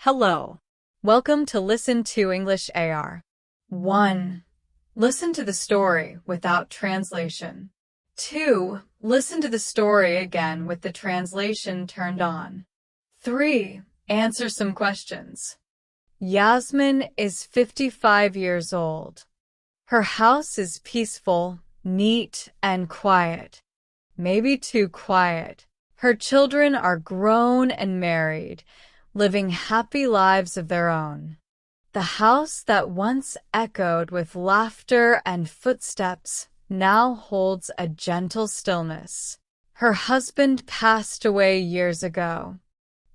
Hello. Welcome to Listen to English AR. 1. Listen to the story without translation. 2. Listen to the story again with the translation turned on. 3. Answer some questions. Yasmin is 55 years old. Her house is peaceful, neat, and quiet. Maybe too quiet. Her children are grown and married, living happy lives of their own. The house that once echoed with laughter and footsteps now holds a gentle stillness. Her husband passed away years ago.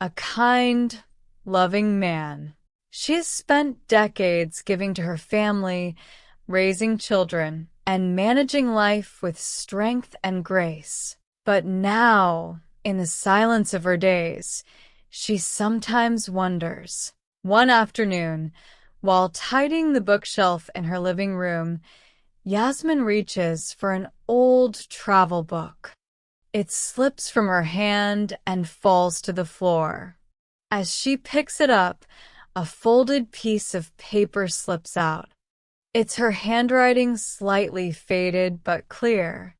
A kind, loving man. She has spent decades giving to her family, raising children, and managing life with strength and grace. But now, in the silence of her days, she sometimes wonders. One afternoon, while tidying the bookshelf in her living room, Yasmin reaches for an old travel book. It slips from her hand and falls to the floor. As she picks it up, a folded piece of paper slips out. It's her handwriting, slightly faded but clear.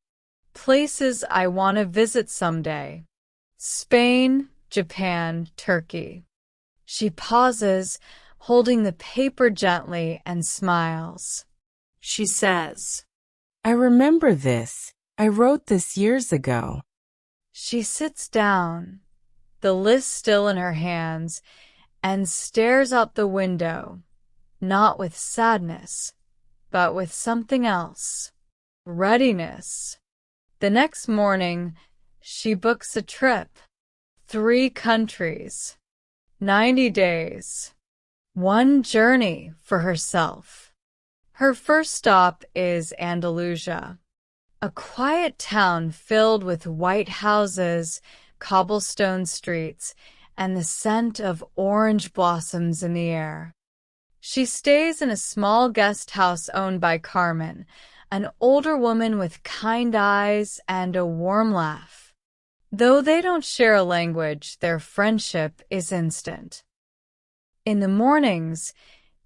Places I want to visit someday. Spain, Japan, Turkey. She pauses, holding the paper gently, and smiles. She says, I remember this. I wrote this years ago. She sits down, the list still in her hands, and stares out the window, not with sadness, but with something else. Readiness. The next morning, she books a trip. 3 countries. 90 days. One journey for herself. Her first stop is Andalusia, a quiet town filled with white houses, cobblestone streets, and the scent of orange blossoms in the air. She stays in a small guest house owned by Carmen, an older woman with kind eyes and a warm laugh. Though they don't share a language, their friendship is instant. In the mornings,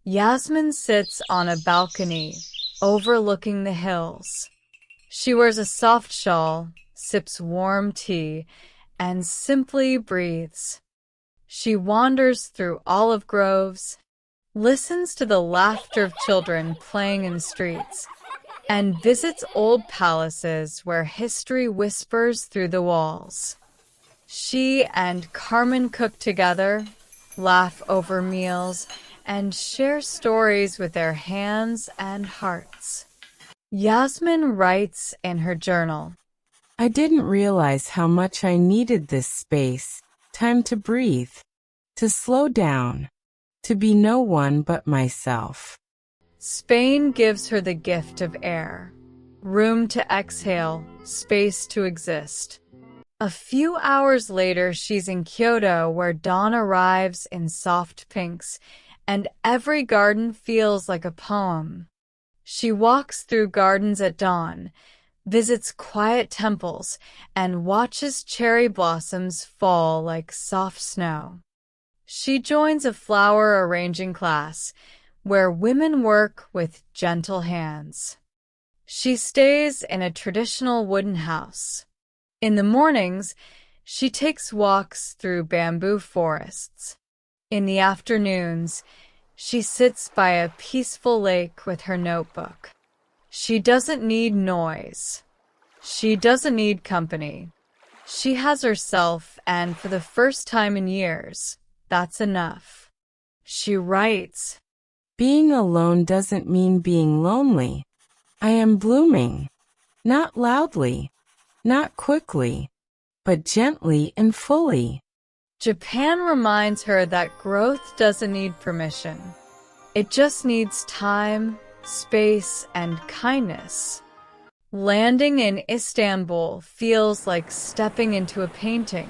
Yasmin sits on a balcony overlooking the hills. She wears a soft shawl, sips warm tea, and simply breathes. She wanders through olive groves, listens to the laughter of children playing in the streets, and visits old palaces where history whispers through the walls. She and Carmen cook together, laugh over meals, and share stories with their hands and hearts. Yasmin writes in her journal, I didn't realize how much I needed this space, time to breathe, to slow down, to be no one but myself. Spain gives her the gift of air, room to exhale, space to exist. A few hours later, she's in Kyoto, where dawn arrives in soft pinks, and every garden feels like a poem. She walks through gardens at dawn, visits quiet temples, and watches cherry blossoms fall like soft snow. She joins a flower arranging class, where women work with gentle hands. She stays in a traditional wooden house. In the mornings, she takes walks through bamboo forests. In the afternoons, she sits by a peaceful lake with her notebook. She doesn't need noise. She doesn't need company. She has herself, and for the first time in years, that's enough. She writes, Being alone doesn't mean being lonely. I am blooming, not loudly, not quickly, but gently and fully. Japan reminds her that growth doesn't need permission. It just needs time, space, and kindness. Landing in Istanbul feels like stepping into a painting.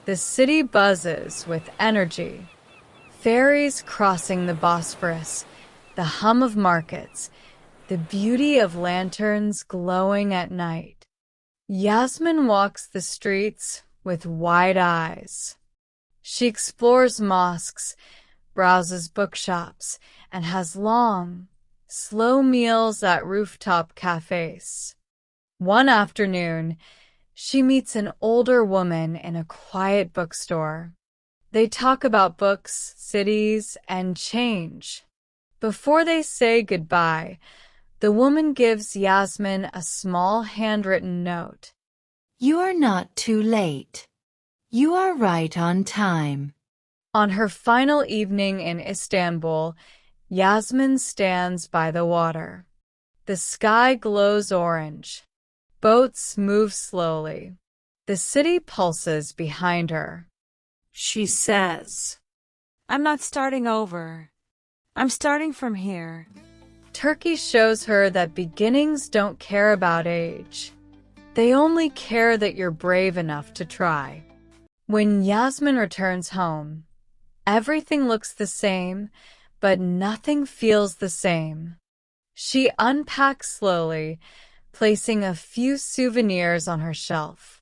The city buzzes with energy. Ferries crossing the Bosphorus, the hum of markets, the beauty of lanterns glowing at night. Yasmin walks the streets with wide eyes. She explores mosques, browses bookshops, and has long, slow meals at rooftop cafes. One afternoon, she meets an older woman in a quiet bookstore. They talk about books, cities, and change. Before they say goodbye, the woman gives Yasmin a small handwritten note. You are not too late. You are right on time. On her final evening in Istanbul, Yasmin stands by the water. The sky glows orange. Boats move slowly. The city pulses behind her. She says, I'm not starting over. I'm starting from here. Turkey shows her that beginnings don't care about age. They only care that you're brave enough to try. When Yasmin returns home, everything looks the same, but nothing feels the same. She unpacks slowly, placing a few souvenirs on her shelf.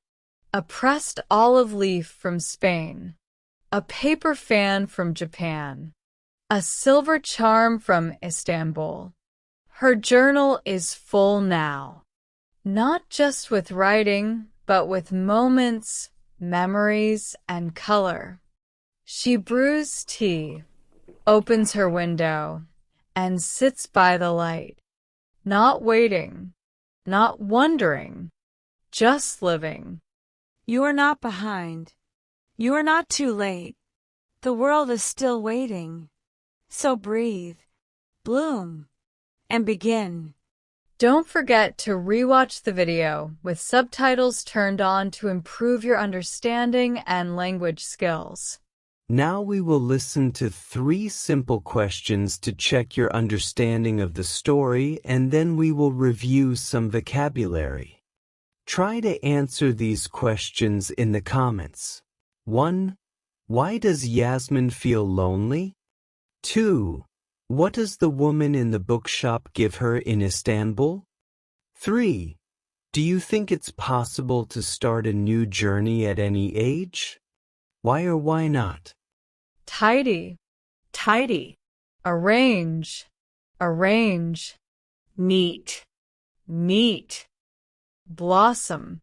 A pressed olive leaf from Spain, a paper fan from Japan, a silver charm from Istanbul. Her journal is full now, not just with writing, but with moments, memories, and color. She brews tea, opens her window, and sits by the light, not waiting, not wondering, just living. You are not behind. You are not too late. The world is still waiting. So breathe, bloom, and begin. Don't forget to rewatch the video with subtitles turned on to improve your understanding and language skills. Now we will listen to 3 simple questions to check your understanding of the story, and then we will review some vocabulary. Try to answer these questions in the comments. 1. Why does Yasmin feel lonely? 2. What does the woman in the bookshop give her in Istanbul? 3. Do you think it's possible to start a new journey at any age? Why or why not? Tidy, Tidy, arrange, arrange, neat, neat, blossom,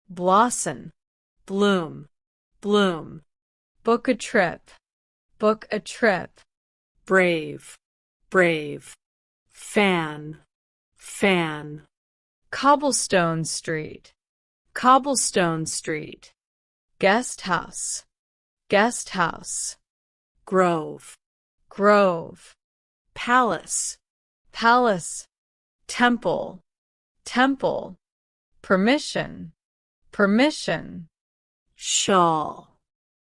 blossom, bloom, bloom, book a trip, book a trip, brave, brave, fan, fan, cobblestone street, cobblestone street, guest house, guest house, grove, grove, palace, palace, temple, temple, permission, permission, shawl,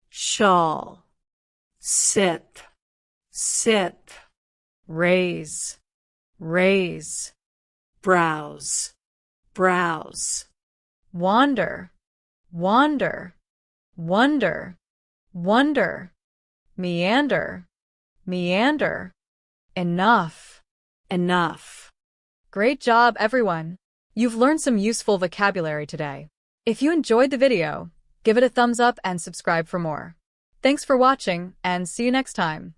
shawl, sip, sip, raise, raise, browse, browse, wander, wander, wonder, wonder, meander, meander, enough, enough. Great job, everyone! You've learned some useful vocabulary today. If you enjoyed the video, give it a thumbs up and subscribe for more. Thanks for watching, and see you next time.